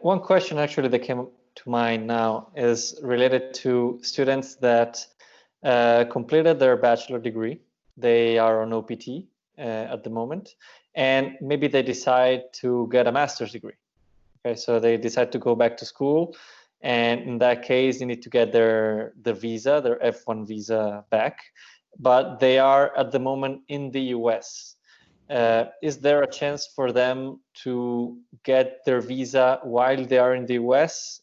one question actually that came to mind now is related to students that completed their bachelor degree. They are on OPT at the moment, and maybe they decide to get a master's degree. Okay, so they decide to go back to school, and in that case, they need to get their visa, their F1 visa back, but they are at the moment in the US. Is there a chance for them to get their visa while they are in the US,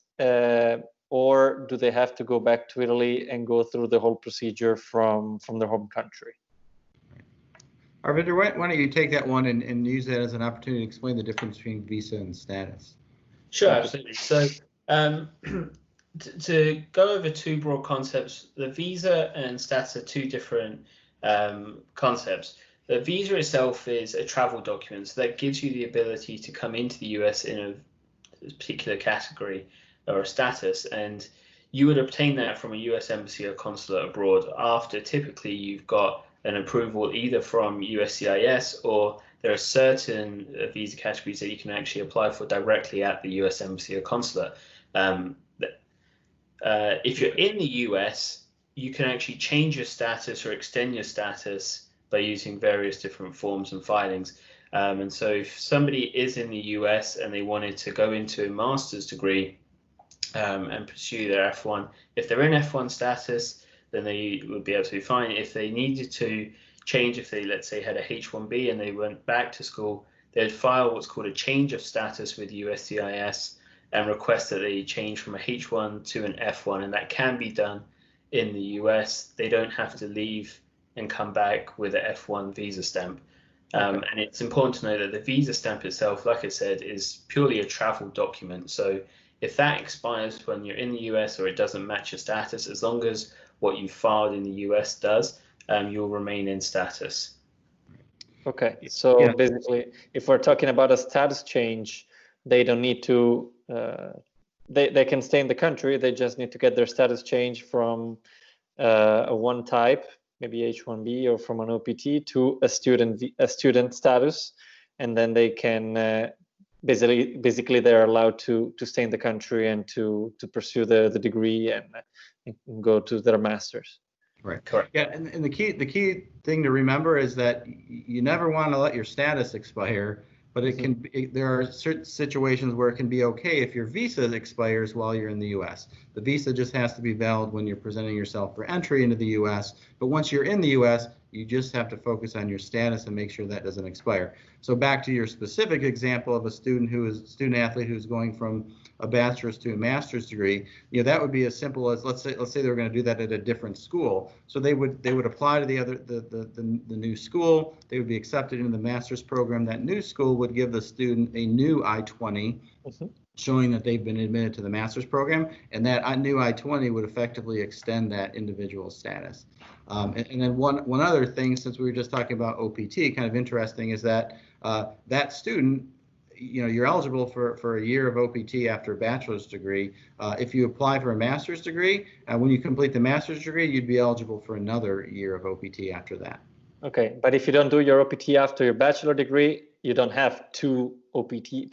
or do they have to go back to Italy and go through the whole procedure from their home country? Arvinder, why don't you take that one and use that as an opportunity to explain the difference between visa and status? Sure, absolutely. So to go over two broad concepts, the visa and status are two different concepts. The visa itself is a travel document, so that gives you the ability to come into the US in a particular category or a status, and you would obtain that from a US embassy or consulate abroad after typically you've got an approval either from USCIS, or there are certain visa categories that you can actually apply for directly at the US embassy or consulate. If you're in the US, you can actually change your status or extend your status by using various different forms and filings. And so if somebody is in the US and they wanted to go into a master's degree and pursue their F1, if they're in F1 status, then they would be absolutely fine. If they needed to change, if they, let's say, had a H1B and they went back to school, they'd file what's called a change of status with USCIS and request that they change from a H1 to an F1, and that can be done in the US. They don't have to leave and come back with an F1 visa stamp. And it's important to know that the visa stamp itself, like I said, is purely a travel document. So if that expires when you're in the US or it doesn't match your status, as long as what you filed in the US does, you'll remain in status. Okay, so basically, if we're talking about a status change, they don't need to, they can stay in the country, they just need to get their status change from a one type, maybe H1B, or from an OPT to a student status, and then they can basically they're allowed to stay in the country and to pursue the degree and go to their masters. Right. Correct. Yeah, and the key thing to remember is that you never want to let your status expire, but there are certain situations where it can be okay if your visa expires while you're in the U.S. The visa just has to be valid when you're presenting yourself for entry into the U.S. But once you're in the U.S., you just have to focus on your status and make sure that doesn't expire. So back to your specific example of a student athlete who's going from a bachelor's to a master's degree, that would be as simple as let's say they were going to do that at a different school. So they would apply to the new school. They would be accepted into the master's program. That new school would give the student a new I-20. Showing that they've been admitted to the master's program, and that new I-20 would effectively extend that individual status. And then one other thing, since we were just talking about OPT, kind of interesting, is that that student, you're eligible for a year of OPT after a bachelor's degree. If you apply for a master's degree, when you complete the master's degree, you'd be eligible for another year of OPT after that. Okay, but if you don't do your OPT after your bachelor degree, you don't have 2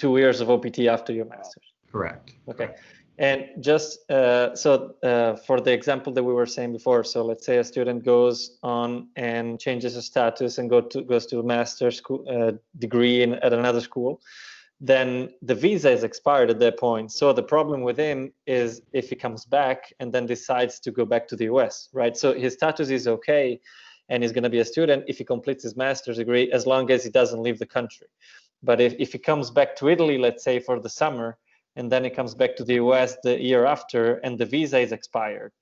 years of OPT after your master's. Correct. Okay, and just for the example that we were saying before, so let's say a student goes on and changes his status and goes to a master's degree at another school, then the visa is expired at that point. So the problem with him is if he comes back and then decides to go back to the US, right? So his status is okay, and he's going to be a student if he completes his master's degree, as long as he doesn't leave the country. But if he comes back to Italy, let's say for the summer, and then he comes back to the US the year after, and the visa is expired,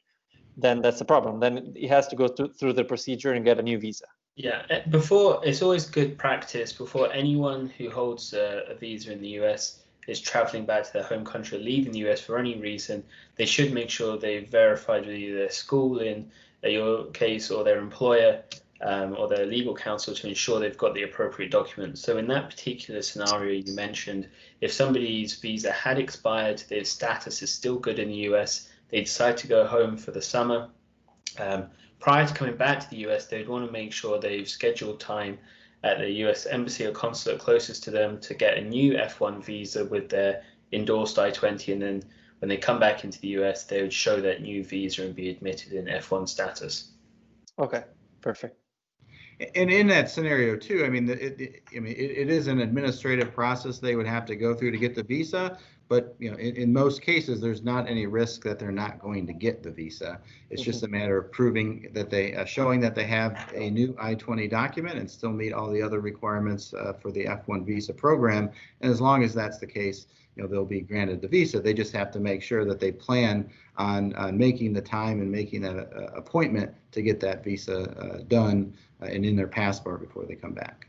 then that's a problem. Then he has to go through the procedure and get a new visa. Yeah, it's always good practice before anyone who holds a visa in the US is traveling back to their home country, leaving the US for any reason. They should make sure they've verified with either their school in your case or their employer or their legal counsel to ensure they've got the appropriate documents. So in that particular scenario you mentioned, if somebody's visa had expired, their status is still good in the US, they decide to go home for the summer. Prior to coming back to the US, they'd want to make sure they've scheduled time at the US embassy or consulate closest to them to get a new F1 visa with their endorsed I-20, and then when they come back into the US, they would show that new visa and be admitted in F1 status. Okay, perfect. And in that scenario too, I mean, it is an administrative process they would have to go through to get the visa. But in most cases, there's not any risk that they're not going to get the visa. It's just a matter of proving that showing that they have a new I-20 document and still meet all the other requirements for the F1 visa program. And as long as that's the case, they'll be granted the visa. They just have to make sure that they plan on making the time and making that appointment to get that visa done and in their passport before they come back.